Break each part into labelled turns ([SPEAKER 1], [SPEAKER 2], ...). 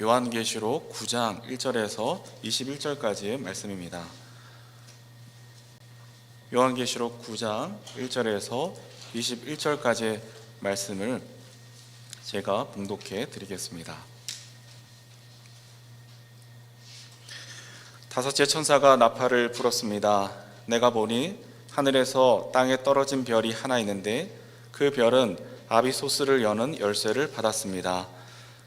[SPEAKER 1] 요한계시록 9장 1절에서 21절까지의 말씀입니다. 요한계시록 9장 1절에서 21절까지의 말씀을 제가 봉독해 드리겠습니다. 다섯째 천사가 나팔을 불었습니다. 내가 보니 하늘에서 땅에 떨어진 별이 하나 있는데 그 별은 아비소스를 여는 열쇠를 받았습니다.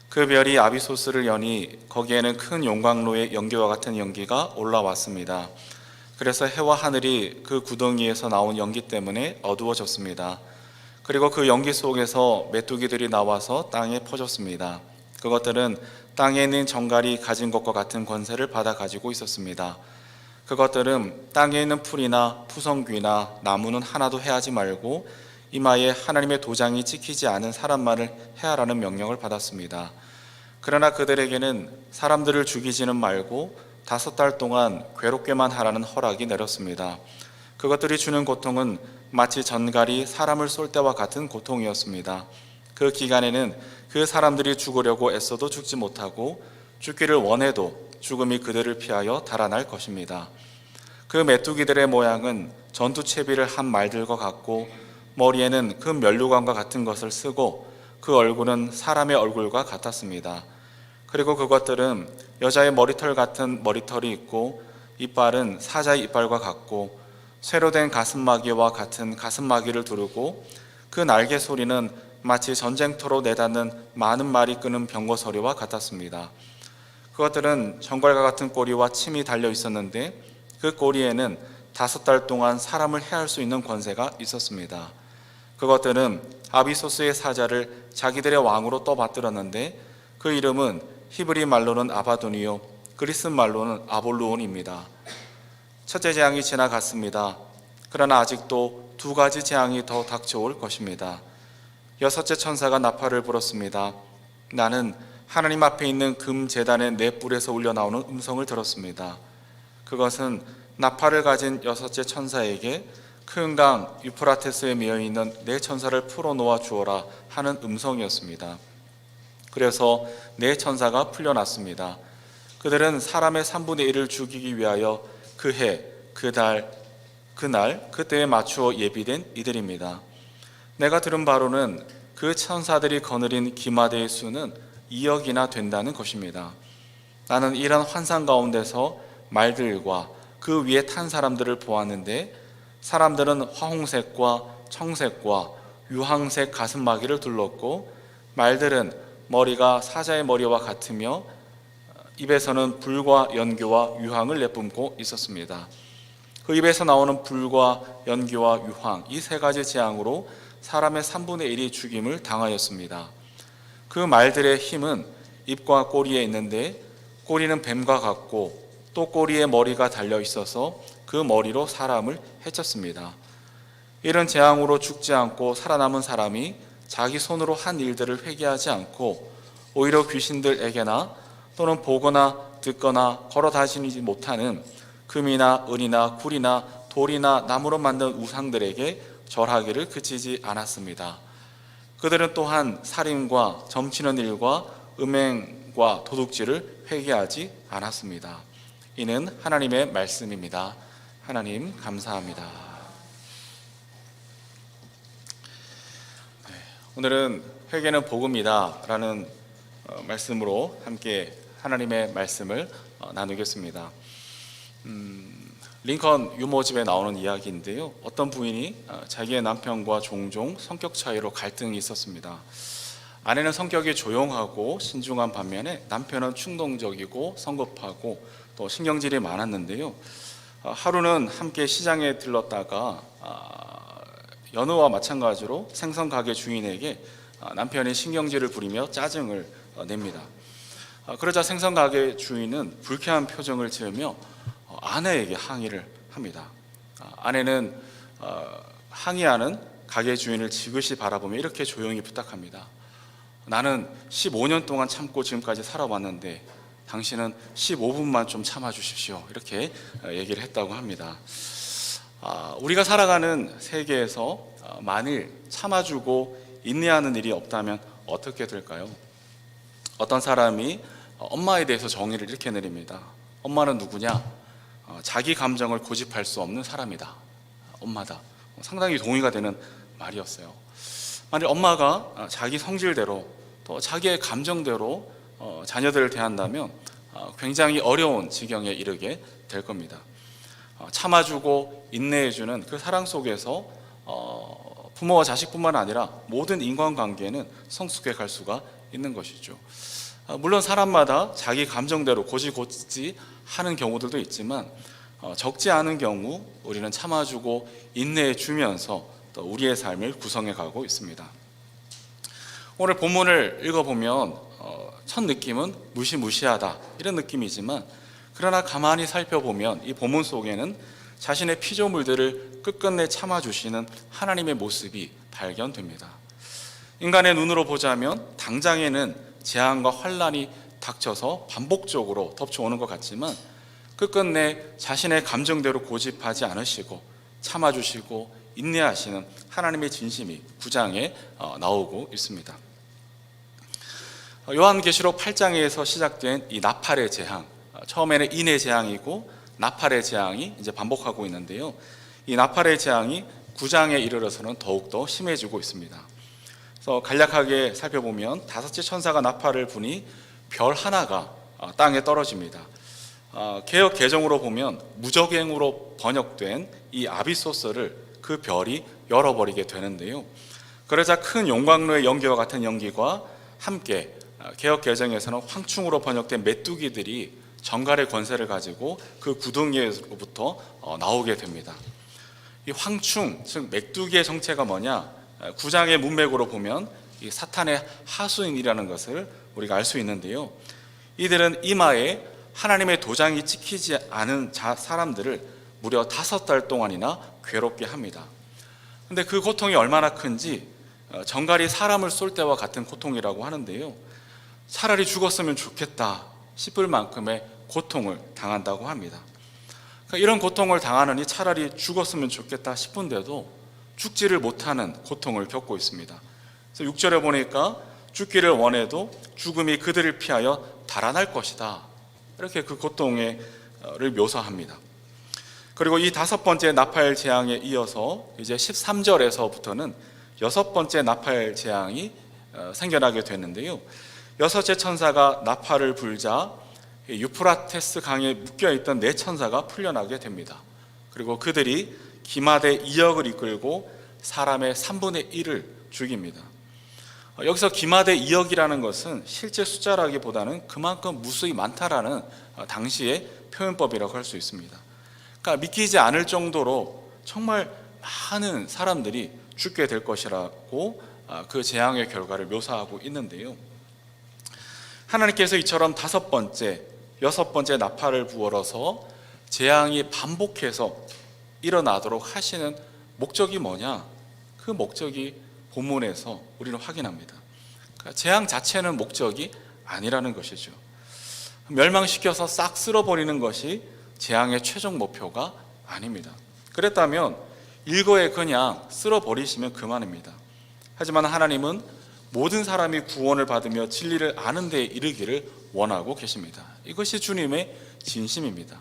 [SPEAKER 1] 그 별이 아비소스를 여니 거기에는 큰 용광로의 연기와 같은 연기가 올라왔습니다. 그래서 해와 하늘이 그 구덩이에서 나온 연기 때문에 어두워졌습니다. 그리고 그 연기 속에서 메뚜기들이 나와서 땅에 퍼졌습니다. 그것들은 땅에 있는 정갈이 가진 것과 같은 권세를 받아 가지고 있었습니다. 그것들은 땅에 있는 풀이나 푸성귀나 나무는 하나도 해하지 말고 이마에 하나님의 도장이 찍히지 않은 사람만을 해하라는 명령을 받았습니다. 그러나 그들에게는 사람들을 죽이지는 말고 5달 동안 괴롭게만 하라는 허락이 내렸습니다. 그것들이 주는 고통은 마치 전갈이 사람을 쏠 때와 같은 고통이었습니다. 그 기간에는 그 사람들이 죽으려고 애써도 죽지 못하고 죽기를 원해도 죽음이 그들을 피하여 달아날 것입니다. 그 메뚜기들의 모양은 전투채비를 한 말들과 같고 머리에는 그 면류관과 같은 것을 쓰고 그 얼굴은 사람의 얼굴과 같았습니다. 그리고 그것들은 여자의 머리털 같은 머리털이 있고 이빨은 사자의 이빨과 같고 쇠로 된 가슴마귀와 같은 가슴마귀를 두르고 그 날개 소리는 마치 전쟁터로 내닫는 많은 말이 끄는 병거 소리와 같았습니다. 그것들은 정갈과 같은 꼬리와 침이 달려 있었는데 그 꼬리에는 5달 동안 사람을 해할 수 있는 권세가 있었습니다. 그것들은 아비소스의 사자를 자기들의 왕으로 떠받들었는데 그 이름은 히브리 말로는 아바돈이요 그리스 말로는 아볼루온입니다. 첫째 재앙이 지나갔습니다. 그러나 아직도 2가지 재앙이 더 닥쳐올 것입니다. 여섯째 천사가 나팔을 불었습니다. 나는 하나님 앞에 있는 금 제단의 네 뿔에서 울려나오는 음성을 들었습니다. 그것은 나팔을 가진 여섯째 천사에게 큰 강 유프라테스에 메어있는 네 천사를 풀어놓아 주어라 하는 음성이었습니다. 그래서 네 천사가 풀려났습니다. 그들은 사람의 3분의 1을 죽이기 위하여 그 해, 그 달, 그날, 그때에 맞추어 예비된 이들입니다. 내가 들은 바로는 그 천사들이 거느린 기마대의 수는 2억이나 된다는 것입니다. 나는 이런 환상 가운데서 말들과 그 위에 탄 사람들을 보았는데 사람들은 화홍색과 청색과 유황색 가슴마귀를 둘렀고 말들은 머리가 사자의 머리와 같으며 입에서는 불과 연기와 유황을 내뿜고 있었습니다. 그 입에서 나오는 불과 연기와 유황 이 3가지 재앙으로 사람의 3분의 1이 죽임을 당하였습니다. 그 말들의 힘은 입과 꼬리에 있는데 꼬리는 뱀과 같고 또 꼬리에 머리가 달려 있어서 그 머리로 사람을 해쳤습니다. 이런 재앙으로 죽지 않고 살아남은 사람이 자기 손으로 한 일들을 회개하지 않고 오히려 귀신들에게나 또는 보거나 듣거나 걸어 다니지 못하는 금이나 은이나 굴이나 돌이나 나무로 만든 우상들에게 절하기를 그치지 않았습니다. 그들은 또한 살인과 점치는 일과 음행과 도둑질을 회개하지 않았습니다. 이는 하나님의 말씀입니다. 하나님 감사합니다. 오늘은 회개는 복음이다 라는 말씀으로 함께 하나님의 말씀을 나누겠습니다. 링컨 유모집에 나오는 이야기인데요. 어떤 부인이 자기의 남편과 종종 성격 차이로 갈등이 있었습니다. 아내는 성격이 조용하고 신중한 반면에 남편은 충동적이고 성급하고 또 신경질이 많았는데요. 하루는 함께 시장에 들렀다가 여느와 마찬가지로 생선 가게 주인에게 남편이 신경질을 부리며 짜증을 냅니다. 그러자 생선 가게 주인은 불쾌한 표정을 지으며 아내에게 항의를 합니다. 아내는 항의하는 가게 주인을 지그시 바라보며 이렇게 조용히 부탁합니다. 나는 15년 동안 참고 지금까지 살아왔는데 당신은 15분만 좀 참아주십시오. 이렇게 얘기를 했다고 합니다. 우리가 살아가는 세계에서 만일 참아주고 인내하는 일이 없다면 어떻게 될까요? 어떤 사람이 엄마에 대해서 정의를 이렇게 내립니다. 엄마는 누구냐? 자기 감정을 고집할 수 없는 사람이다. 엄마다. 상당히 동의가 되는 말이었어요. 만약 엄마가 자기 성질대로 또 자기의 감정대로 자녀들을 대한다면 굉장히 어려운 지경에 이르게 될 겁니다. 참아주고 인내해주는 그 사랑 속에서 부모와 자식뿐만 아니라 모든 인간관계는 성숙해 갈 수가 있는 것이죠. 물론 사람마다 자기 감정대로 고지고지 하는 경우들도 있지만 적지 않은 경우 우리는 참아주고 인내해주면서 또 우리의 삶을 구성해 가고 있습니다. 오늘 본문을 읽어보면 첫 느낌은 무시무시하다 이런 느낌이지만, 그러나 가만히 살펴보면 이 본문 속에는 자신의 피조물들을 끝끝내 참아주시는 하나님의 모습이 발견됩니다. 인간의 눈으로 보자면 당장에는 재앙과 환란이 닥쳐서 반복적으로 덮쳐오는 것 같지만, 끝끝내 자신의 감정대로 고집하지 않으시고 참아주시고 인내하시는 하나님의 진심이 9장에 나오고 있습니다. 요한계시록 8장에서 시작된 이 나팔의 재앙, 처음에는 인의 재앙이고 나팔의 재앙이 이제 반복하고 있는데요. 이 나팔의 재앙이 9장에 이르러서는 더욱더 심해지고 있습니다. 그래서 간략하게 살펴보면 다섯째 천사가 나팔을 부니 별 하나가 땅에 떨어집니다. 개역 개정으로 보면 무적행으로 번역된 이 아비소스를 그 별이 열어버리게 되는데요. 그러자 큰 용광로의 연기와 같은 연기가 함께 개역 개정에서는 황충으로 번역된 메뚜기들이 정갈의 권세를 가지고 그 구덩이로부터 나오게 됩니다. 이 황충, 즉 메뚜기의 정체가 뭐냐? 9장의 문맥으로 보면 이 사탄의 하수인이라는 것을 우리가 알 수 있는데요. 이들은 이마에 하나님의 도장이 찍히지 않은 사람들을 무려 5달 동안이나 괴롭게 합니다. 근데 그 고통이 얼마나 큰지 정갈이 사람을 쏠 때와 같은 고통이라고 하는데요. 차라리 죽었으면 좋겠다 싶을 만큼의 고통을 당한다고 합니다. 그러니까 이런 고통을 당하느니 차라리 죽었으면 좋겠다 싶은데도 죽지를 못하는 고통을 겪고 있습니다. 그래서 6절에 보니까 죽기를 원해도 죽음이 그들을 피하여 달아날 것이다, 이렇게 그 고통을 묘사합니다. 그리고 이 5번째 나팔 재앙에 이어서 이제 13절에서부터는 6번째 나팔 재앙이 생겨나게 됐는데요. 6째 천사가 나팔을 불자 유프라테스 강에 묶여있던 4천사가 풀려나게 됩니다. 그리고 그들이 기마대 2역을 이끌고 사람의 3분의 1을 죽입니다. 여기서 기마대 2역이라는 것은 실제 숫자라기보다는 그만큼 무수히 많다라는 당시의 표현법이라고 할 수 있습니다. 그러니까 믿기지 않을 정도로 정말 많은 사람들이 죽게 될 것이라고 그 재앙의 결과를 묘사하고 있는데요. 하나님께서 이처럼 5번째, 6번째 나팔을 부어서 재앙이 반복해서 일어나도록 하시는 목적이 뭐냐? 그 목적이 본문에서 우리는 확인합니다. 그러니까 재앙 자체는 목적이 아니라는 것이죠. 멸망시켜서 싹 쓸어버리는 것이 재앙의 최종 목표가 아닙니다. 그랬다면 일거에 그냥 쓸어버리시면 그만입니다. 하지만 하나님은 모든 사람이 구원을 받으며 진리를 아는 데에 이르기를 원하고 계십니다. 이것이 주님의 진심입니다.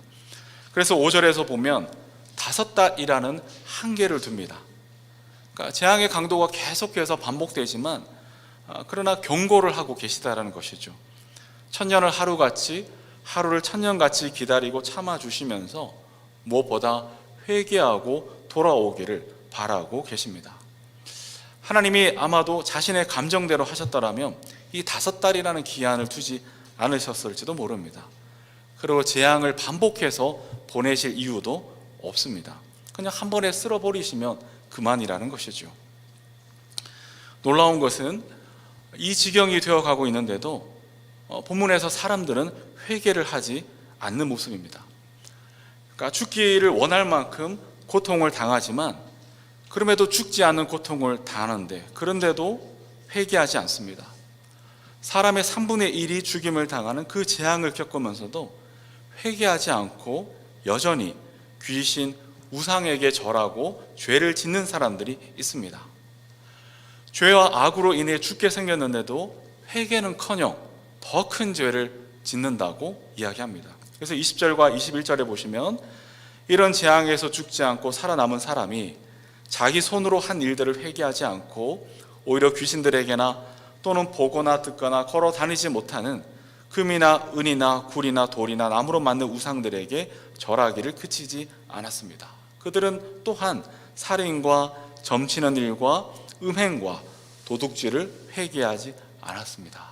[SPEAKER 1] 그래서 5절에서 보면 5달이라는 한계를 둡니다. 그러니까 재앙의 강도가 계속해서 반복되지만 그러나 경고를 하고 계시다라는 것이죠. 천년을 하루같이, 하루를 천년같이 기다리고 참아주시면서 무엇보다 회개하고 돌아오기를 바라고 계십니다. 하나님이 아마도 자신의 감정대로 하셨더라면 이 5달이라는 기한을 두지 않으셨을지도 모릅니다. 그리고 재앙을 반복해서 보내실 이유도 없습니다. 그냥 한 번에 쓸어버리시면 그만이라는 것이죠. 놀라운 것은 이 지경이 되어가고 있는데도 본문에서 사람들은 회개를 하지 않는 모습입니다. 그러니까 죽기를 원할 만큼 고통을 당하지만 그럼에도 죽지 않는 고통을 당하는데, 그런데도 회개하지 않습니다. 사람의 3분의 1이 죽임을 당하는 그 재앙을 겪으면서도 회개하지 않고 여전히 귀신, 우상에게 절하고 죄를 짓는 사람들이 있습니다. 죄와 악으로 인해 죽게 생겼는데도 회개는커녕 더 큰 죄를 짓는다고 이야기합니다. 그래서 20절과 21절에 보시면 이런 재앙에서 죽지 않고 살아남은 사람이 자기 손으로 한 일들을 회개하지 않고 오히려 귀신들에게나 또는 보거나 듣거나 걸어 다니지 못하는 금이나 은이나 굴이나 돌이나 나무로 만든 우상들에게 절하기를 그치지 않았습니다. 그들은 또한 살인과 점치는 일과 음행과 도둑질을 회개하지 않았습니다.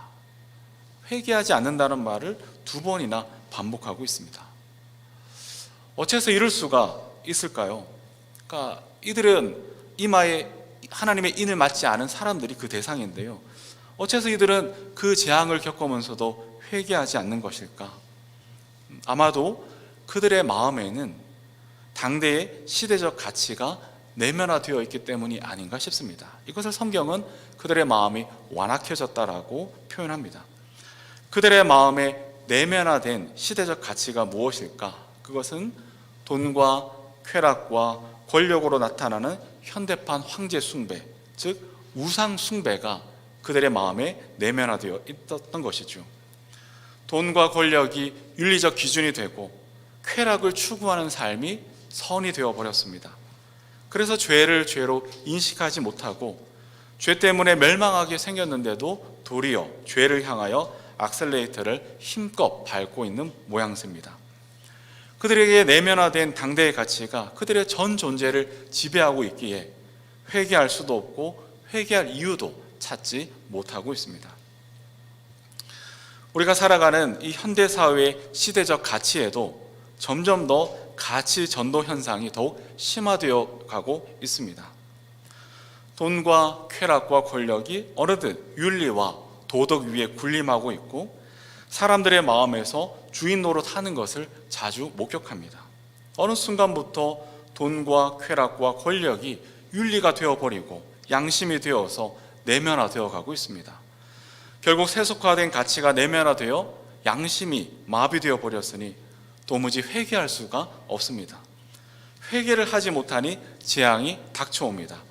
[SPEAKER 1] 회개하지 않는다는 말을 2번이나 반복하고 있습니다. 어째서 이럴 수가 있을까요? 그러니까 이들은 이마에 하나님의 인을 맞지 않은 사람들이 그 대상인데요, 어째서 이들은 그 재앙을 겪으면서도 회개하지 않는 것일까? 아마도 그들의 마음에는 당대의 시대적 가치가 내면화되어 있기 때문이 아닌가 싶습니다. 이것을 성경은 그들의 마음이 완악해졌다라고 표현합니다. 그들의 마음에 내면화된 시대적 가치가 무엇일까? 그것은 돈과 쾌락과 권력으로 나타나는 현대판 황제 숭배, 즉 우상 숭배가 그들의 마음에 내면화되어 있었던 것이죠. 돈과 권력이 윤리적 기준이 되고 쾌락을 추구하는 삶이 선이 되어버렸습니다. 그래서 죄를 죄로 인식하지 못하고 죄 때문에 멸망하게 생겼는데도 도리어 죄를 향하여 악셀레이터를 힘껏 밟고 있는 모양새입니다. 그들에게 내면화된 당대의 가치가 그들의 전 존재를 지배하고 있기에 회개할 수도 없고 회개할 이유도 찾지 못하고 있습니다. 우리가 살아가는 이 현대사회의 시대적 가치에도 점점 더 가치 전도 현상이 더욱 심화되어 가고 있습니다. 돈과 쾌락과 권력이 어느덧 윤리와 도덕 위에 군림하고 있고 사람들의 마음에서 주인 노릇하는 것을 자주 목격합니다. 어느 순간부터 돈과 쾌락과 권력이 윤리가 되어버리고 양심이 되어서 내면화되어 가고 있습니다. 결국 세속화된 가치가 내면화되어 양심이 마비되어 버렸으니 도무지 회개할 수가 없습니다. 회개를 하지 못하니 재앙이 닥쳐옵니다.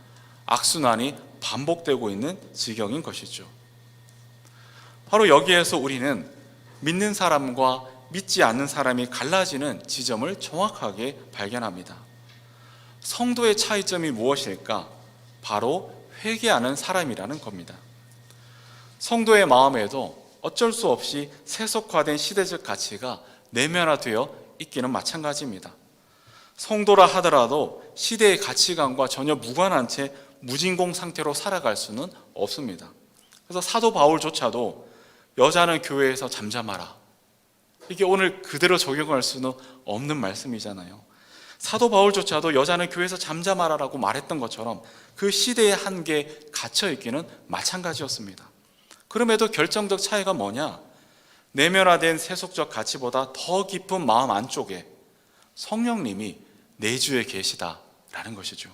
[SPEAKER 1] 악순환이 반복되고 있는 지경인 것이죠. 바로 여기에서 우리는 믿는 사람과 믿지 않는 사람이 갈라지는 지점을 정확하게 발견합니다. 성도의 차이점이 무엇일까? 바로 회개하는 사람이라는 겁니다. 성도의 마음에도 어쩔 수 없이 세속화된 시대적 가치가 내면화되어 있기는 마찬가지입니다. 성도라 하더라도 시대의 가치관과 전혀 무관한 채 무진공 상태로 살아갈 수는 없습니다. 그래서 사도 바울조차도 여자는 교회에서 잠잠하라, 이게 오늘 그대로 적용할 수는 없는 말씀이잖아요. 사도 바울조차도 여자는 교회에서 잠잠하라라고 말했던 것처럼 그 시대의 한계에 갇혀있기는 마찬가지였습니다. 그럼에도 결정적 차이가 뭐냐? 내면화된 세속적 가치보다 더 깊은 마음 안쪽에 성령님이 내주에 계시다라는 것이죠.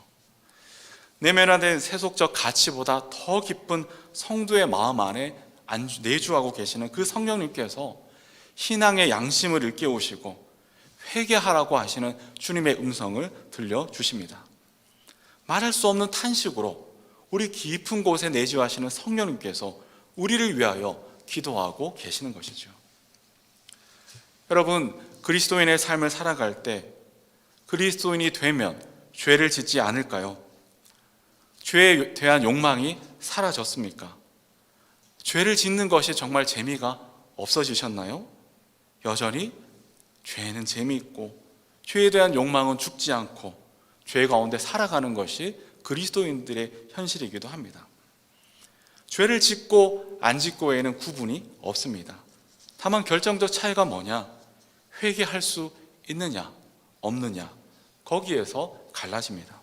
[SPEAKER 1] 내면화된 세속적 가치보다 더 깊은 성도의 마음 안에 내주하고 계시는 그 성령님께서 신앙의 양심을 일깨우시고 회개하라고 하시는 주님의 음성을 들려주십니다. 말할 수 없는 탄식으로 우리 깊은 곳에 내주하시는 성령님께서 우리를 위하여 기도하고 계시는 것이죠. 여러분, 그리스도인의 삶을 살아갈 때 그리스도인이 되면 죄를 짓지 않을까요? 죄에 대한 욕망이 사라졌습니까? 죄를 짓는 것이 정말 재미가 없어지셨나요? 여전히 죄는 재미있고 죄에 대한 욕망은 죽지 않고 죄 가운데 살아가는 것이 그리스도인들의 현실이기도 합니다. 죄를 짓고 안 짓고에는 구분이 없습니다. 다만 결정적 차이가 뭐냐? 회개할 수 있느냐 없느냐, 거기에서 갈라집니다.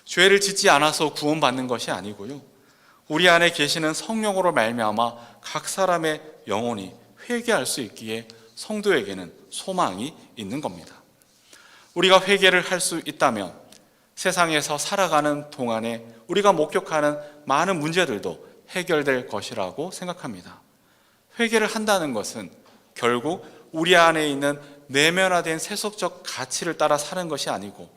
[SPEAKER 1] 죄를 짓지 않아서 구원받는 것이 아니고요, 우리 안에 계시는 성령으로 말미암아 각 사람의 영혼이 회개할 수 있기에 성도에게는 소망이 있는 겁니다. 우리가 회개를 할 수 있다면 세상에서 살아가는 동안에 우리가 목격하는 많은 문제들도 해결될 것이라고 생각합니다. 회개를 한다는 것은 결국 우리 안에 있는 내면화된 세속적 가치를 따라 사는 것이 아니고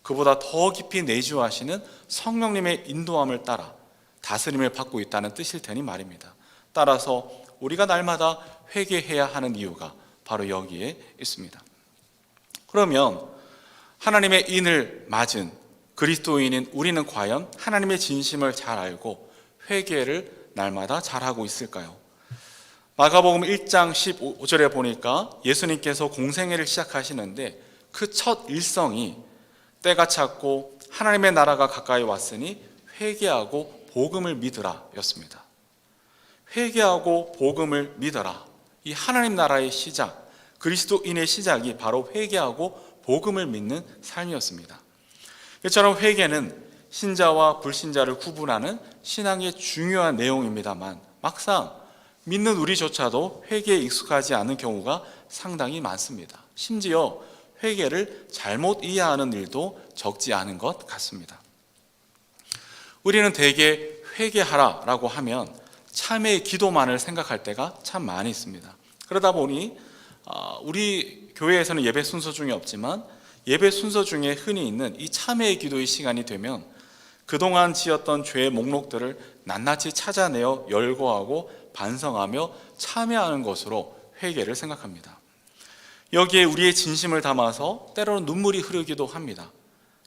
[SPEAKER 1] 그보다 더 깊이 내주하시는 성령님의 인도함을 따라 다스림을 받고 있다는 뜻일 테니 말입니다. 따라서 우리가 날마다 회개해야 하는 이유가 바로 여기에 있습니다. 그러면 하나님의 인을 맞은 그리스도인인 우리는 과연 하나님의 진심을 잘 알고 회개를 날마다 잘하고 있을까요? 마가복음 1장 15절에 보니까 예수님께서 공생애를 시작하시는데 그 첫 일성이 때가 찼고 하나님의 나라가 가까이 왔으니 회개하고 복음을 믿으라 였습니다. 회개하고 복음을 믿어라. 이 하나님 나라의 시작, 그리스도인의 시작이 바로 회개하고 복음을 믿는 삶이었습니다. 이처럼 회개는 신자와 불신자를 구분하는 신앙의 중요한 내용입니다만 막상 믿는 우리조차도 회개에 익숙하지 않은 경우가 상당히 많습니다. 심지어 회개를 잘못 이해하는 일도 적지 않은 것 같습니다. 우리는 대개 회개하라라고 하면 참회의 기도만을 생각할 때가 참 많이 있습니다. 그러다 보니 우리 교회에서는 예배 순서 중에 없지만 예배 순서 중에 흔히 있는 이 참회의 기도의 시간이 되면 그동안 지었던 죄의 목록들을 낱낱이 찾아내어 열거하고 반성하며 참회하는 것으로 회개를 생각합니다. 여기에 우리의 진심을 담아서 때로는 눈물이 흐르기도 합니다.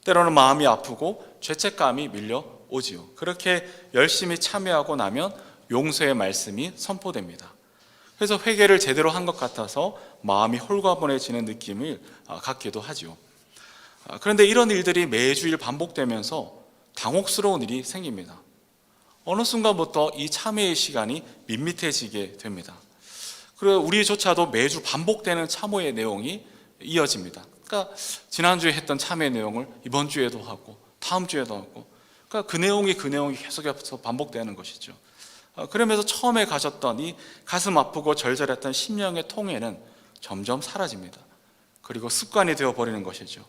[SPEAKER 1] 때로는 마음이 아프고 죄책감이 밀려오지요. 그렇게 열심히 참회하고 나면 용서의 말씀이 선포됩니다. 그래서 회개를 제대로 한 것 같아서 마음이 홀가분해지는 느낌을 갖기도 하죠. 그런데 이런 일들이 매주일 반복되면서 당혹스러운 일이 생깁니다. 어느 순간부터 이 참회의 시간이 밋밋해지게 됩니다. 그리고 우리조차도 매주 반복되는 참회의 내용이 이어집니다. 그러니까 지난주에 했던 참회의 내용을 이번 주에도 하고 다음 주에도 하고, 그러니까 그 내용이 계속해서 반복되는 것이죠. 그러면서 처음에 가졌던 이 가슴 아프고 절절했던 심령의 통해는 점점 사라집니다. 그리고 습관이 되어버리는 것이죠.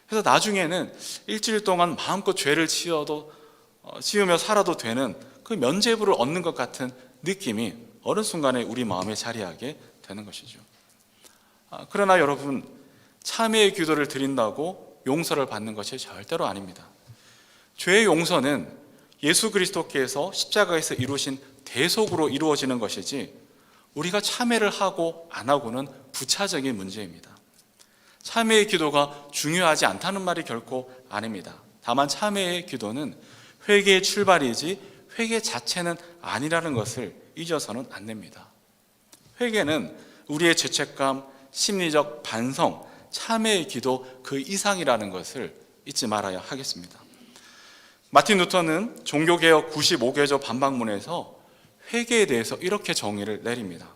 [SPEAKER 1] 그래서 나중에는 일주일 동안 마음껏 죄를 지으며 살아도 되는 그 면죄부를 얻는 것 같은 느낌이 어느 순간에 우리 마음에 자리하게 되는 것이죠. 그러나 여러분, 참회의 기도를 드린다고 용서를 받는 것이 절대로 아닙니다. 죄의 용서는 예수 그리스도께서 십자가에서 이루신 대속으로 이루어지는 것이지 우리가 참회를 하고 안 하고는 부차적인 문제입니다. 참회의 기도가 중요하지 않다는 말이 결코 아닙니다. 다만 참회의 기도는 회개의 출발이지 회개 자체는 아니라는 것을 잊어서는 안 됩니다. 회개는 우리의 죄책감, 심리적 반성, 참회의 기도 그 이상이라는 것을 잊지 말아야 하겠습니다. 마틴 루터는 종교개혁 95개조 반박문에서 회개에 대해서 이렇게 정의를 내립니다.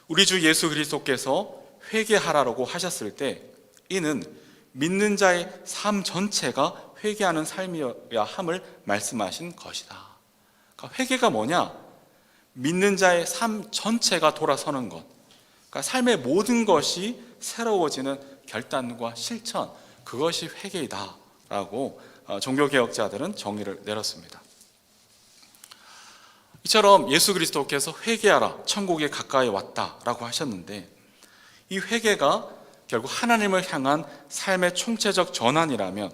[SPEAKER 1] 우리 주 예수 그리스도께서 회개하라고 하셨을 때 이는 믿는 자의 삶 전체가 회개하는 삶이어야 함을 말씀하신 것이다. 그러니까 회개가 뭐냐? 믿는 자의 삶 전체가 돌아서는 것, 그러니까 삶의 모든 것이 새로워지는 결단과 실천, 그것이 회개이다 라고 종교개혁자들은 정의를 내렸습니다. 이처럼 예수 그리스도께서 회개하라, 천국에 가까이 왔다라고 하셨는데 이 회개가 결국 하나님을 향한 삶의 총체적 전환이라면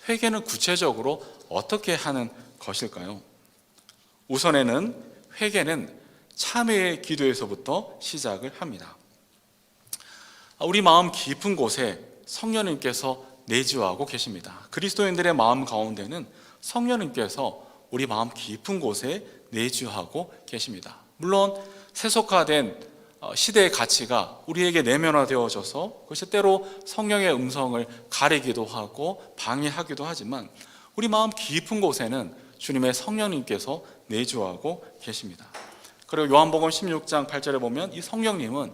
[SPEAKER 1] 회개는 구체적으로 어떻게 하는 것일까요? 우선에는 회개는 참회의 기도에서부터 시작을 합니다. 우리 마음 깊은 곳에 성령님께서 내주하고 계십니다. 그리스도인들의 마음 가운데는 성령님께서 우리 마음 깊은 곳에 내주하고 계십니다. 물론 세속화된 시대의 가치가 우리에게 내면화되어져서 그것이 때로 성령의 음성을 가리기도 하고 방해하기도 하지만 우리 마음 깊은 곳에는 주님의 성령님께서 내주하고 계십니다. 그리고 요한복음 16장 8절에 보면 이 성령님은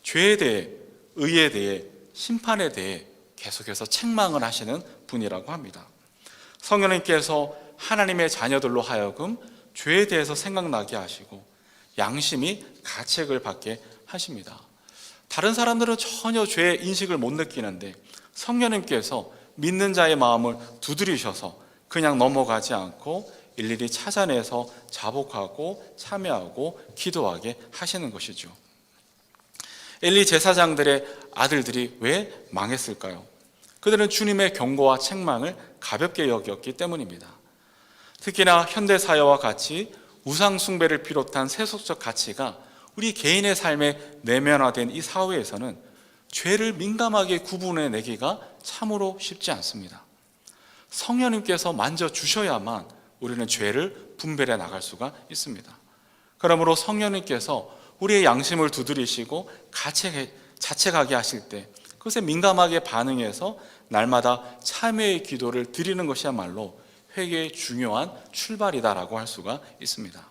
[SPEAKER 1] 죄에 대해, 의에 대해, 심판에 대해 계속해서 책망을 하시는 분이라고 합니다. 성령님께서 하나님의 자녀들로 하여금 죄에 대해서 생각나게 하시고 양심이 가책을 받게 하십니다. 다른 사람들은 전혀 죄의 인식을 못 느끼는데 성령님께서 믿는 자의 마음을 두드리셔서 그냥 넘어가지 않고 일일이 찾아내서 자복하고 참여하고 기도하게 하시는 것이죠. 엘리 제사장들의 아들들이 왜 망했을까요? 그들은 주님의 경고와 책망을 가볍게 여겼기 때문입니다. 특히나 현대사회와 같이 우상 숭배를 비롯한 세속적 가치가 우리 개인의 삶에 내면화된 이 사회에서는 죄를 민감하게 구분해내기가 참으로 쉽지 않습니다. 성령님께서 만져주셔야만 우리는 죄를 분별해 나갈 수가 있습니다. 그러므로 성령님께서 우리의 양심을 두드리시고 자책하게 하실 때 그것에 민감하게 반응해서 날마다 참회의 기도를 드리는 것이야말로 회개의 중요한 출발이다라고 할 수가 있습니다.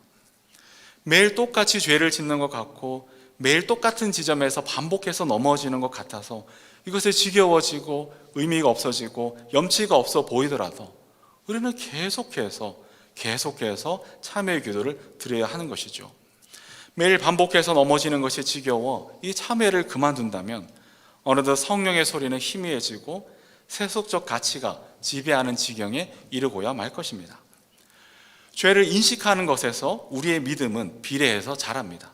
[SPEAKER 1] 매일 똑같이 죄를 짓는 것 같고 매일 똑같은 지점에서 반복해서 넘어지는 것 같아서 이것에 지겨워지고 의미가 없어지고 염치가 없어 보이더라도 우리는 계속해서 참회의 기도를 드려야 하는 것이죠. 매일 반복해서 넘어지는 것이 지겨워 이 참회를 그만둔다면 어느덧 성령의 소리는 희미해지고 세속적 가치가 지배하는 지경에 이르고야 말 것입니다. 죄를 인식하는 것에서 우리의 믿음은 비례해서 자랍니다.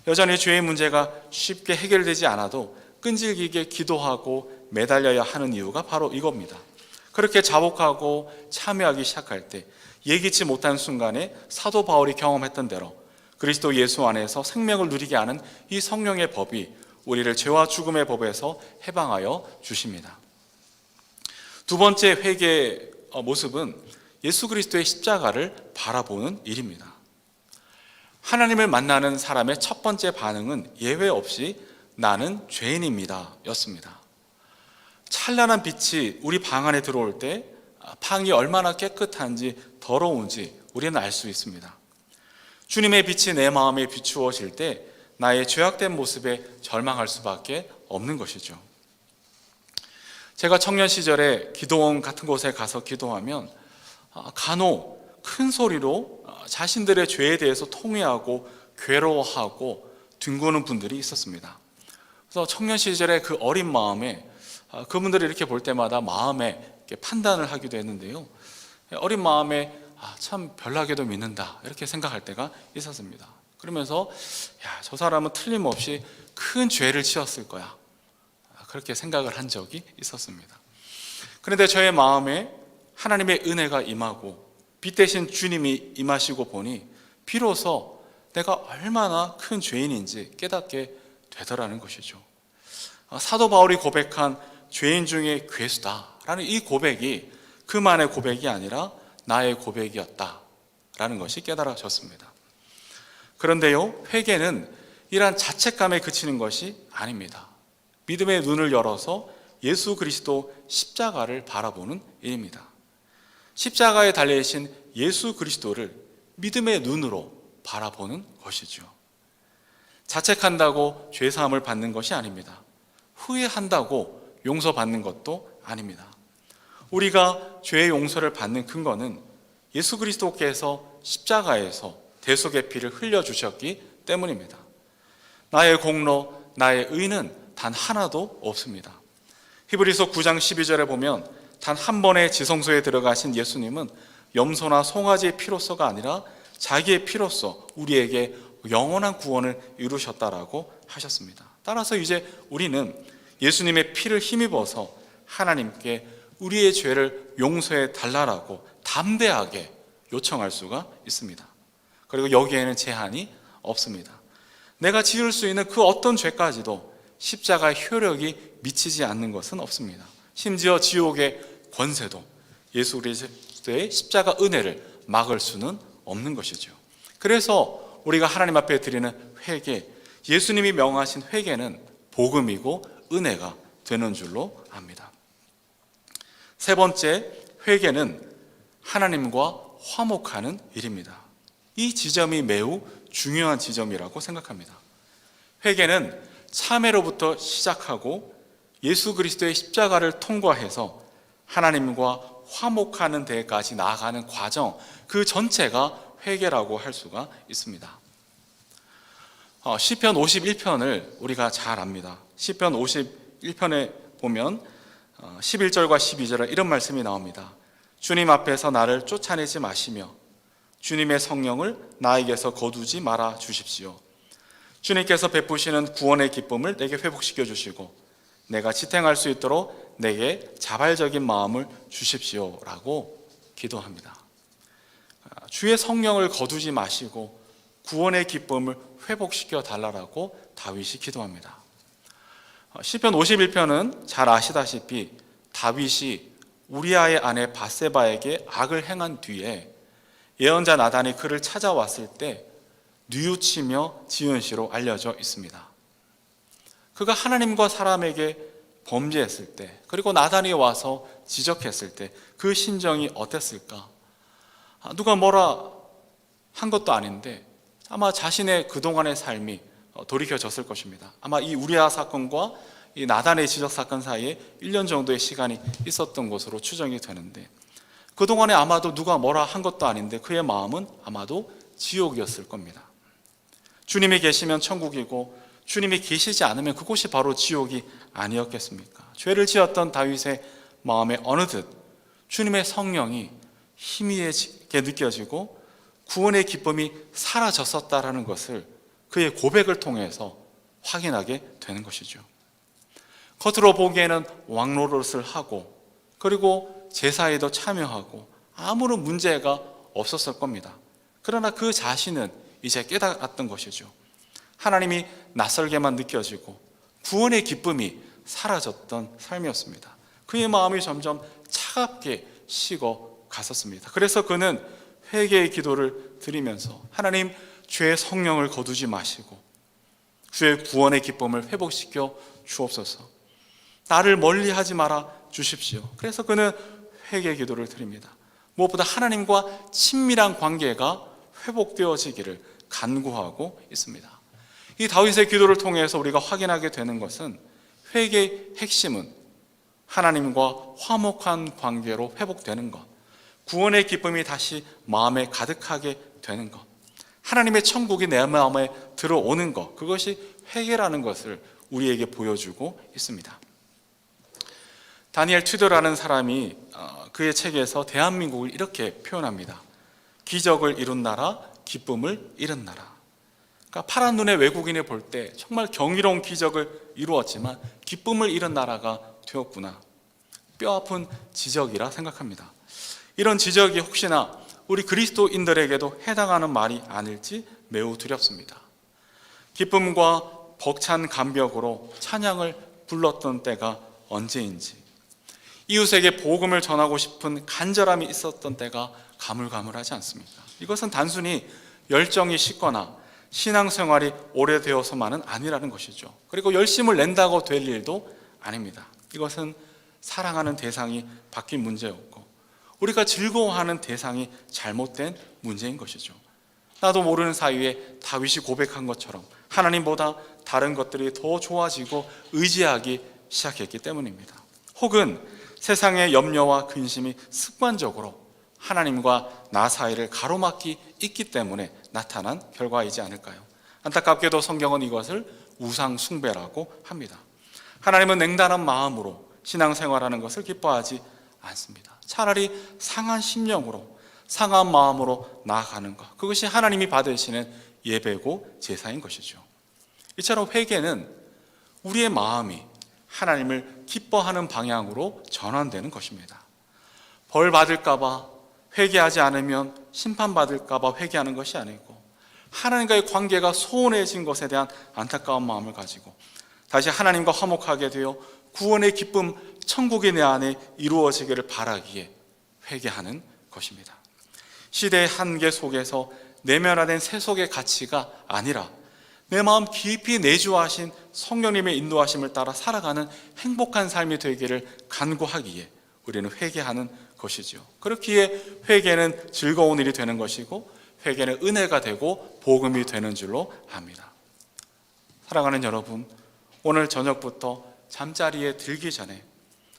[SPEAKER 1] 여전히 죄의 문제가 쉽게 해결되지 않아도 끈질기게 기도하고 매달려야 하는 이유가 바로 이겁니다. 그렇게 자복하고 참여하기 시작할 때 예기치 못한 순간에 사도 바울이 경험했던 대로 그리스도 예수 안에서 생명을 누리게 하는 이 성령의 법이 우리를 죄와 죽음의 법에서 해방하여 주십니다. 두 번째 회개의 모습은 예수 그리스도의 십자가를 바라보는 일입니다. 하나님을 만나는 사람의 첫 번째 반응은 예외 없이 나는 죄인입니다 였습니다. 찬란한 빛이 우리 방 안에 들어올 때 방이 얼마나 깨끗한지 더러운지 우리는 알 수 있습니다. 주님의 빛이 내 마음에 비추어질 때 나의 죄악된 모습에 절망할 수밖에 없는 것이죠. 제가 청년 시절에 기도원 같은 곳에 가서 기도하면 간혹 큰 소리로 자신들의 죄에 대해서 통회하고 괴로워하고 뒹구는 분들이 있었습니다. 그래서 청년 시절에 그 어린 마음에 그분들을 이렇게 볼 때마다 마음에 이렇게 판단을 하기도 했는데요. 어린 마음에 참 별나게도 믿는다 이렇게 생각할 때가 있었습니다. 그러면서 저 사람은 틀림없이 큰 죄를 지었을 거야 그렇게 생각을 한 적이 있었습니다. 그런데 저의 마음에 하나님의 은혜가 임하고 빛 대신 주님이 임하시고 보니 비로소 내가 얼마나 큰 죄인인지 깨닫게 되더라는 것이죠. 사도 바울이 고백한 죄인 중에 괴수다라는 이 고백이 그만의 고백이 아니라 나의 고백이었다라는 것이 깨달아졌습니다. 그런데요, 회개는 이러한 자책감에 그치는 것이 아닙니다. 믿음의 눈을 열어서 예수 그리스도 십자가를 바라보는 일입니다. 십자가에 달리신 예수 그리스도를 믿음의 눈으로 바라보는 것이죠. 자책한다고 죄사함을 받는 것이 아닙니다. 후회한다고 용서받는 것도 아닙니다. 우리가 죄의 용서를 받는 근거는 예수 그리스도께서 십자가에서 대속의 피를 흘려주셨기 때문입니다. 나의 공로, 나의 의는 단 하나도 없습니다. 히브리서 9장 12절에 보면 단 한 번의 지성소에 들어가신 예수님은 염소나 송아지의 피로서가 아니라 자기의 피로서 우리에게 영원한 구원을 이루셨다라고 하셨습니다. 따라서 이제 우리는 예수님의 피를 힘입어서 하나님께 우리의 죄를 용서해 달라고 담대하게 요청할 수가 있습니다. 그리고 여기에는 제한이 없습니다. 내가 지을 수 있는 그 어떤 죄까지도 십자가의 효력이 미치지 않는 것은 없습니다. 심지어 지옥의 권세도 예수 그리스도의 십자가 은혜를 막을 수는 없는 것이죠. 그래서 우리가 하나님 앞에 드리는 회개, 예수님이 명하신 회개는 복음이고 은혜가 되는 줄로 압니다. 세 번째, 회개는 하나님과 화목하는 일입니다. 이 지점이 매우 중요한 지점이라고 생각합니다. 회개는 참회로부터 시작하고 예수 그리스도의 십자가를 통과해서 하나님과 화목하는 데까지 나아가는 과정, 그 전체가 회개라고 할 수가 있습니다. 시편 51편을 우리가 잘 압니다. 시편 51편에 보면 11절과 12절에 이런 말씀이 나옵니다. 주님 앞에서 나를 쫓아내지 마시며 주님의 성령을 나에게서 거두지 말아 주십시오. 주님께서 베푸시는 구원의 기쁨을 내게 회복시켜 주시고 내가 지탱할 수 있도록 내게 자발적인 마음을 주십시오라고 기도합니다. 주의 성령을 거두지 마시고 구원의 기쁨을 회복시켜 달라고 다윗이 기도합니다. 시편 51편은 잘 아시다시피 다윗이 우리아의 아내 밧세바에게 악을 행한 뒤에 예언자 나단이 그를 찾아왔을 때 뉘우치며 지은 시로 알려져 있습니다. 그가 하나님과 사람에게 범죄했을 때, 그리고 나단이 와서 지적했을 때 그 심정이 어땠을까? 누가 뭐라 한 것도 아닌데 아마 자신의 그동안의 삶이 돌이켜졌을 것입니다. 아마 이 우리아 사건과 이 나단의 지적 사건 사이에 1년 정도의 시간이 있었던 것으로 추정이 되는데, 그동안에 아마도 누가 뭐라 한 것도 아닌데 그의 마음은 아마도 지옥이었을 겁니다. 주님이 계시면 천국이고 주님이 계시지 않으면 그곳이 바로 지옥이 아니었겠습니까? 죄를 지었던 다윗의 마음에 어느덧 주님의 성령이 희미하게 느껴지고 구원의 기쁨이 사라졌었다라는 것을 그의 고백을 통해서 확인하게 되는 것이죠. 겉으로 보기에는 왕노릇을 하고 그리고 제사에도 참여하고 아무런 문제가 없었을 겁니다. 그러나 그 자신은 이제 깨달았던 것이죠. 하나님이 낯설게만 느껴지고 구원의 기쁨이 사라졌던 삶이었습니다. 그의 마음이 점점 차갑게 식어 갔었습니다. 그래서 그는 회개의 기도를 드리면서 하나님, 죄의 성령을 거두지 마시고 주의 구원의 기쁨을 회복시켜 주옵소서. 나를 멀리하지 말아 주십시오. 그래서 그는 회개의 기도를 드립니다. 무엇보다 하나님과 친밀한 관계가 회복되어지기를 간구하고 있습니다. 이 다윗의 기도를 통해서 우리가 확인하게 되는 것은 회개의 핵심은 하나님과 화목한 관계로 회복되는 것, 구원의 기쁨이 다시 마음에 가득하게 되는 것, 하나님의 천국이 내 마음에 들어오는 것, 그것이 회개라는 것을 우리에게 보여주고 있습니다. 다니엘 튜더라는 사람이 그의 책에서 대한민국을 이렇게 표현합니다. 기적을 이룬 나라, 기쁨을 잃은 나라. 그러니까 파란 눈의 외국인이 볼 때 정말 경이로운 기적을 이루었지만 기쁨을 잃은 나라가 되었구나. 뼈아픈 지적이라 생각합니다. 이런 지적이 혹시나 우리 그리스도인들에게도 해당하는 말이 아닐지 매우 두렵습니다. 기쁨과 벅찬 감격으로 찬양을 불렀던 때가 언제인지, 이웃에게 복음을 전하고 싶은 간절함이 있었던 때가 가물가물하지 않습니까? 이것은 단순히 열정이 식거나 신앙생활이 오래되어서만은 아니라는 것이죠. 그리고 열심을 낸다고 될 일도 아닙니다. 이것은 사랑하는 대상이 바뀐 문제였고 우리가 즐거워하는 대상이 잘못된 문제인 것이죠. 나도 모르는 사이에 다윗이 고백한 것처럼 하나님보다 다른 것들이 더 좋아지고 의지하기 시작했기 때문입니다. 혹은 세상의 염려와 근심이 습관적으로 하나님과 나 사이를 가로막기 있기 때문에 나타난 결과이지 않을까요? 안타깝게도 성경은 이것을 우상 숭배라고 합니다. 하나님은 냉담한 마음으로 신앙생활하는 것을 기뻐하지 않습니다. 차라리 상한 심령으로, 상한 마음으로 나아가는 것, 그것이 하나님이 받으시는 예배고 제사인 것이죠. 이처럼 회개는 우리의 마음이 하나님을 기뻐하는 방향으로 전환되는 것입니다. 벌 받을까 봐 회개하지 않으면 심판받을까 봐 회개하는 것이 아니고 하나님과의 관계가 소원해진 것에 대한 안타까운 마음을 가지고 다시 하나님과 화목하게 되어 구원의 기쁨, 천국이 내 안에 이루어지기를 바라기에 회개하는 것입니다. 시대의 한계 속에서 내면화된 세속의 가치가 아니라 내 마음 깊이 내주하신 성령님의 인도하심을 따라 살아가는 행복한 삶이 되기를 간구하기에 우리는 회개하는 것이죠. 그렇기에 회개는 즐거운 일이 되는 것이고 회개는 은혜가 되고 복음이 되는 줄로 압니다. 사랑하는 여러분, 오늘 저녁부터 잠자리에 들기 전에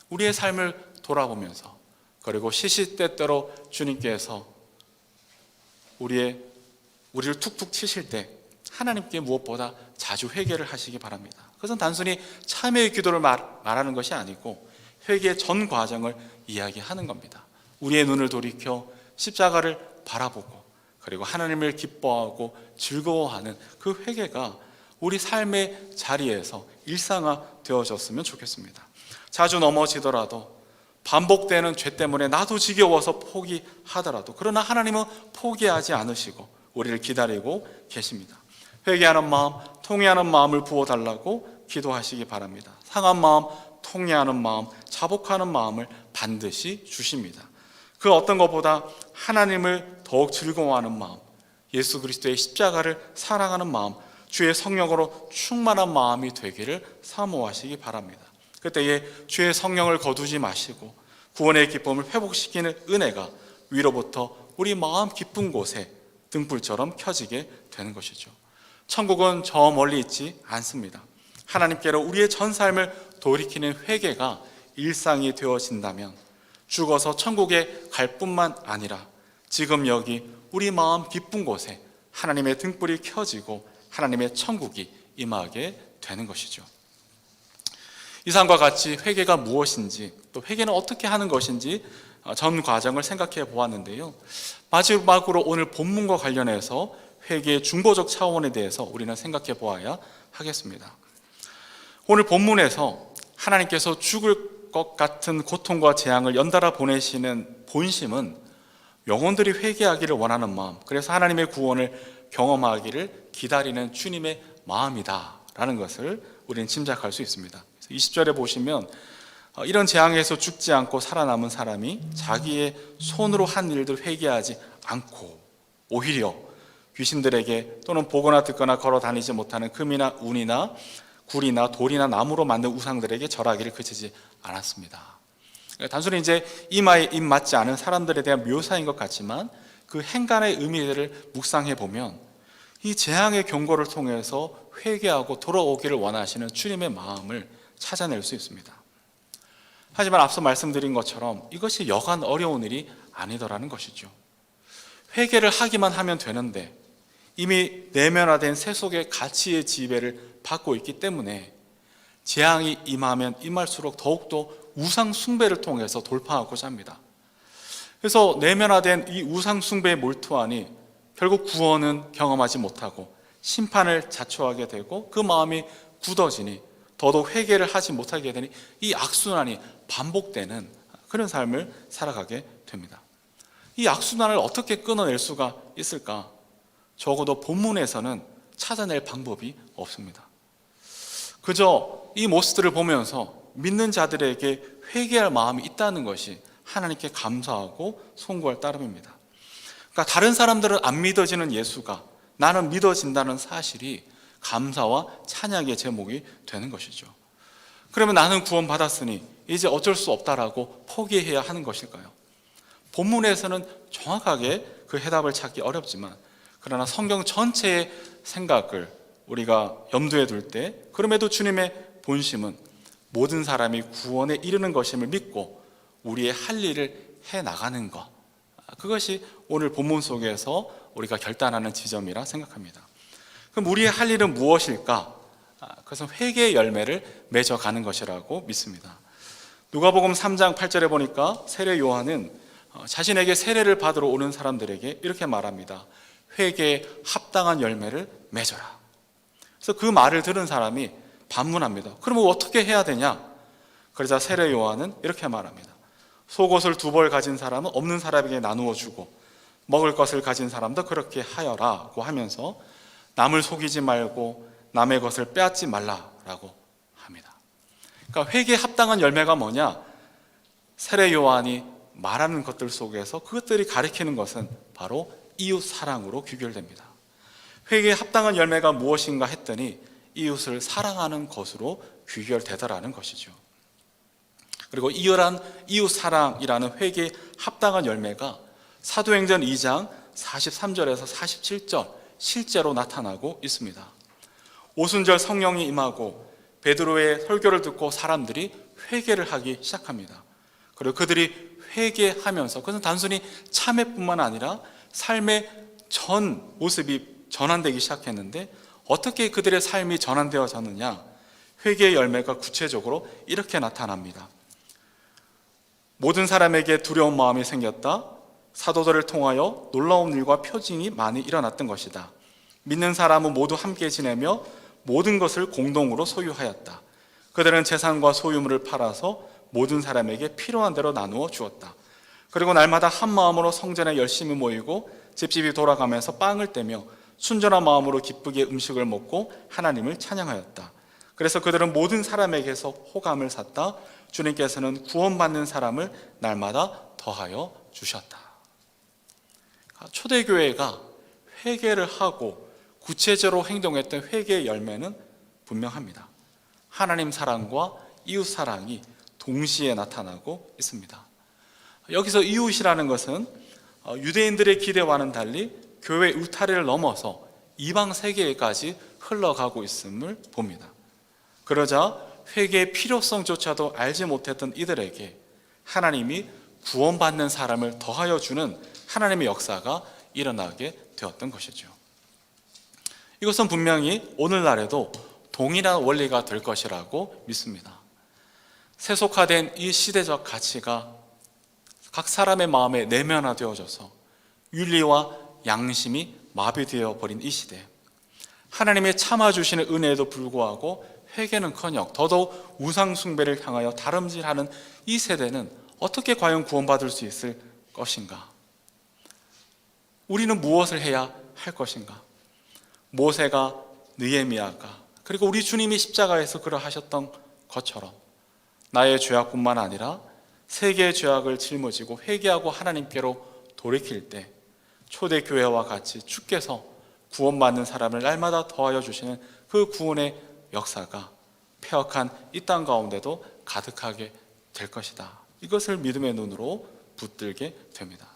[SPEAKER 1] 우리의 삶을 돌아보면서 그리고 시시때때로 주님께서 우리를 툭툭 치실 때 하나님께 무엇보다 자주 회개를 하시기 바랍니다. 그것은 단순히 참회의 기도를 말하는 것이 아니고 회개의 전 과정을 이야기하는 겁니다. 우리의 눈을 돌이켜 십자가를 바라보고 그리고 하나님을 기뻐하고 즐거워하는 그 회개가 우리 삶의 자리에서 일상화되어졌으면 좋겠습니다. 자주 넘어지더라도 반복되는 죄 때문에 나도 지겨워서 포기하더라도 그러나 하나님은 포기하지 않으시고 우리를 기다리고 계십니다. 회개하는 마음, 통회하는 마음을 부어달라고 기도하시기 바랍니다. 상한 마음, 통회하는 마음, 자복하는 마음을 반드시 주십니다. 그 어떤 것보다 하나님을 더욱 즐거워하는 마음, 예수 그리스도의 십자가를 사랑하는 마음, 주의 성령으로 충만한 마음이 되기를 사모하시기 바랍니다. 그때에 주의 성령을 거두지 마시고 구원의 기쁨을 회복시키는 은혜가 위로부터 우리 마음 깊은 곳에 등불처럼 켜지게 되는 것이죠. 천국은 저 멀리 있지 않습니다. 하나님께로 우리의 전 삶을 돌이키는 회개가 일상이 되어진다면 죽어서 천국에 갈 뿐만 아니라 지금 여기 우리 마음 깊은 곳에 하나님의 등불이 켜지고 하나님의 천국이 임하게 되는 것이죠. 이상과 같이 회개가 무엇인지, 또 회개는 어떻게 하는 것인지 전 과정을 생각해 보았는데요. 마지막으로 오늘 본문과 관련해서 회개의 중보적 차원에 대해서 우리는 생각해 보아야 하겠습니다. 오늘 본문에서 하나님께서 죽을 것 같은 고통과 재앙을 연달아 보내시는 본심은 영혼들이 회개하기를 원하는 마음, 그래서 하나님의 구원을 경험하기를 기다리는 주님의 마음이다라는 것을 우리는 짐작할 수 있습니다. 20절에 보시면 이런 재앙에서 죽지 않고 살아남은 사람이 자기의 손으로 한 일들 회개하지 않고 오히려 귀신들에게 또는 보거나 듣거나 걸어 다니지 못하는 금이나 운이나 굴이나 돌이나 나무로 만든 우상들에게 절하기를 그치지 않았습니다. 단순히 이제 이마에 입 맞지 않은 사람들에 대한 묘사인 것 같지만 그 행간의 의미를 묵상해 보면 이 재앙의 경고를 통해서 회개하고 돌아오기를 원하시는 주님의 마음을 찾아낼 수 있습니다. 하지만 앞서 말씀드린 것처럼 이것이 여간 어려운 일이 아니더라는 것이죠. 회개를 하기만 하면 되는데 이미 내면화된 세속의 가치의 지배를 받고 있기 때문에 재앙이 임하면 임할수록 더욱더 우상 숭배를 통해서 돌파하고자 합니다. 그래서 내면화된 이 우상 숭배에 몰두하니 결국 구원은 경험하지 못하고 심판을 자초하게 되고 그 마음이 굳어지니 더더욱 회개를 하지 못하게 되니 이 악순환이 반복되는 그런 삶을 살아가게 됩니다. 이 악순환을 어떻게 끊어낼 수가 있을까? 적어도 본문에서는 찾아낼 방법이 없습니다. 그저 이 모습들을 보면서 믿는 자들에게 회개할 마음이 있다는 것이 하나님께 감사하고 송구할 따름입니다. 그러니까 다른 사람들은 안 믿어지는 예수가 나는 믿어진다는 사실이 감사와 찬양의 제목이 되는 것이죠. 그러면 나는 구원받았으니 이제 어쩔 수 없다라고 포기해야 하는 것일까요? 본문에서는 정확하게 그 해답을 찾기 어렵지만 그러나 성경 전체의 생각을 우리가 염두에 둘 때 그럼에도 주님의 본심은 모든 사람이 구원에 이르는 것임을 믿고 우리의 할 일을 해나가는 것, 그것이 오늘 본문 속에서 우리가 결단하는 지점이라 생각합니다. 그럼 우리의 할 일은 무엇일까? 그것은 회개의 열매를 맺어가는 것이라고 믿습니다. 누가복음 3장 8절에 보니까 세례 요한은 자신에게 세례를 받으러 오는 사람들에게 이렇게 말합니다. 회개에 합당한 열매를 맺어라. 그래서 그 말을 들은 사람이 반문합니다. 그러면 어떻게 해야 되냐? 그러자 세례 요한은 이렇게 말합니다. 속옷을 2벌 가진 사람은 없는 사람에게 나누어 주고 먹을 것을 가진 사람도 그렇게 하여라고 하면서 남을 속이지 말고 남의 것을 빼앗지 말라라고 합니다. 그러니까 회개에 합당한 열매가 뭐냐? 세례 요한이 말하는 것들 속에서 그것들이 가리키는 것은 바로 이웃 사랑으로 귀결됩니다. 회개에 합당한 열매가 무엇인가 했더니 이웃을 사랑하는 것으로 귀결되더라는 것이죠. 그리고 이러한 이웃 사랑이라는 회개에 합당한 열매가 사도행전 2장 43절에서 47절 실제로 나타나고 있습니다. 오순절 성령이 임하고 베드로의 설교를 듣고 사람들이 회개를 하기 시작합니다. 그리고 그들이 회개하면서 그것은 단순히 참회뿐만 아니라 삶의 전 모습이 전환되기 시작했는데 어떻게 그들의 삶이 전환되어졌느냐? 회개의 열매가 구체적으로 이렇게 나타납니다. 모든 사람에게 두려운 마음이 생겼다. 사도들을 통하여 놀라운 일과 표징이 많이 일어났던 것이다. 믿는 사람은 모두 함께 지내며 모든 것을 공동으로 소유하였다. 그들은 재산과 소유물을 팔아서 모든 사람에게 필요한 대로 나누어 주었다. 그리고 날마다 한 마음으로 성전에 열심히 모이고 집집이 돌아가면서 빵을 떼며 순전한 마음으로 기쁘게 음식을 먹고 하나님을 찬양하였다. 그래서 그들은 모든 사람에게서 호감을 샀다. 주님께서는 구원받는 사람을 날마다 더하여 주셨다. 초대교회가 회개를 하고 구체적으로 행동했던 회개의 열매는 분명합니다. 하나님 사랑과 이웃 사랑이 동시에 나타나고 있습니다. 여기서 이웃이라는 것은 유대인들의 기대와는 달리 교회 울타리를 넘어서 이방 세계까지 흘러가고 있음을 봅니다. 그러자 회개의 필요성조차도 알지 못했던 이들에게 하나님이 구원받는 사람을 더하여 주는 하나님의 역사가 일어나게 되었던 것이죠. 이것은 분명히 오늘날에도 동일한 원리가 될 것이라고 믿습니다. 세속화된 이 시대적 가치가 각 사람의 마음에 내면화되어져서 윤리와 양심이 마비되어 버린 이 시대, 하나님의 참아주시는 은혜에도 불구하고 회개는커녕 더더욱 우상숭배를 향하여 다름질하는 이 세대는 어떻게 과연 구원받을 수 있을 것인가? 우리는 무엇을 해야 할 것인가? 모세가, 느헤미야가, 그리고 우리 주님이 십자가에서 그러하셨던 것처럼 나의 죄악뿐만 아니라 세계의 죄악을 짊어지고 회개하고 하나님께로 돌이킬 때 초대교회와 같이 주께서 구원받는 사람을 날마다 더하여 주시는 그 구원의 역사가 폐역한 이 땅 가운데도 가득하게 될 것이다. 이것을 믿음의 눈으로 붙들게 됩니다.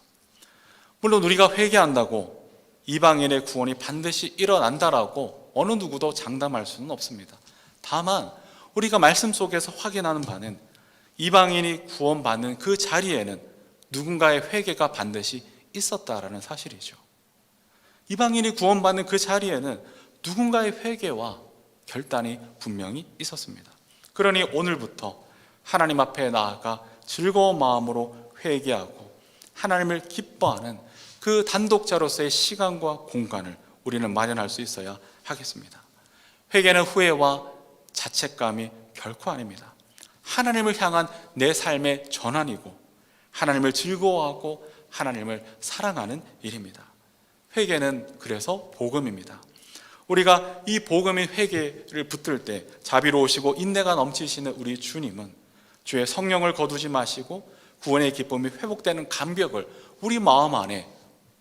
[SPEAKER 1] 물론 우리가 회개한다고 이방인의 구원이 반드시 일어난다라고 어느 누구도 장담할 수는 없습니다. 다만 우리가 말씀 속에서 확인하는 바는 이방인이 구원받는 그 자리에는 누군가의 회개가 반드시 있었다라는 사실이죠. 이방인이 구원받는 그 자리에는 누군가의 회개와 결단이 분명히 있었습니다. 그러니 오늘부터 하나님 앞에 나아가 즐거운 마음으로 회개하고 하나님을 기뻐하는 그 단독자로서의 시간과 공간을 우리는 마련할 수 있어야 하겠습니다. 회개는 후회와 자책감이 결코 아닙니다. 하나님을 향한 내 삶의 전환이고 하나님을 즐거워하고 하나님을 사랑하는 일입니다. 회개는 그래서 복음입니다. 우리가 이 복음인 회개를 붙들 때 자비로우시고 인내가 넘치시는 우리 주님은 주의 성령을 거두지 마시고 구원의 기쁨이 회복되는 감격을 우리 마음 안에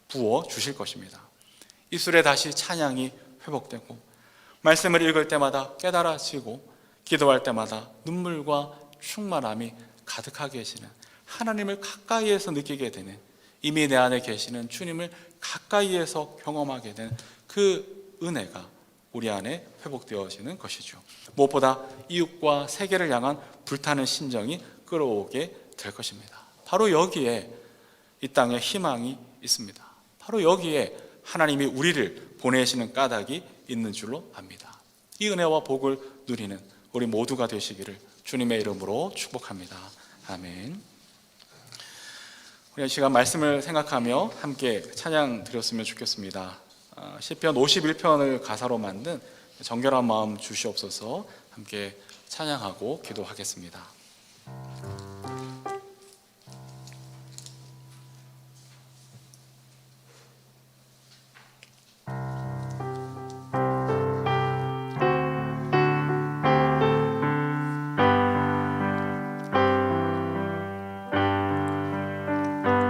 [SPEAKER 1] 부어 주실 것입니다. 입술에 다시 찬양이 회복되고 말씀을 읽을 때마다 깨달아지고 기도할 때마다 눈물과 충만함이 가득하게 계시는 하나님을 가까이에서 느끼게 되는, 이미 내 안에 계시는 주님을 가까이에서 경험하게 된 그 은혜가 우리 안에 회복되어지는 것이죠. 무엇보다 이웃과 세계를 향한 불타는 심정이 끌어오게 될 것입니다. 바로 여기에 이 땅에 희망이 있습니다. 바로 여기에 하나님이 우리를 보내시는 까닭이 있는 줄로 압니다. 이 은혜와 복을 누리는 우리 모두가 되시기를 주님의 이름으로 축복합니다. 아멘. 우리 시간 말씀을 생각하며 함께 찬양 드렸으면 좋겠습니다. 시편 51편을 가사로 만든 정결한 마음 주시옵소서 함께 찬양하고 기도하겠습니다.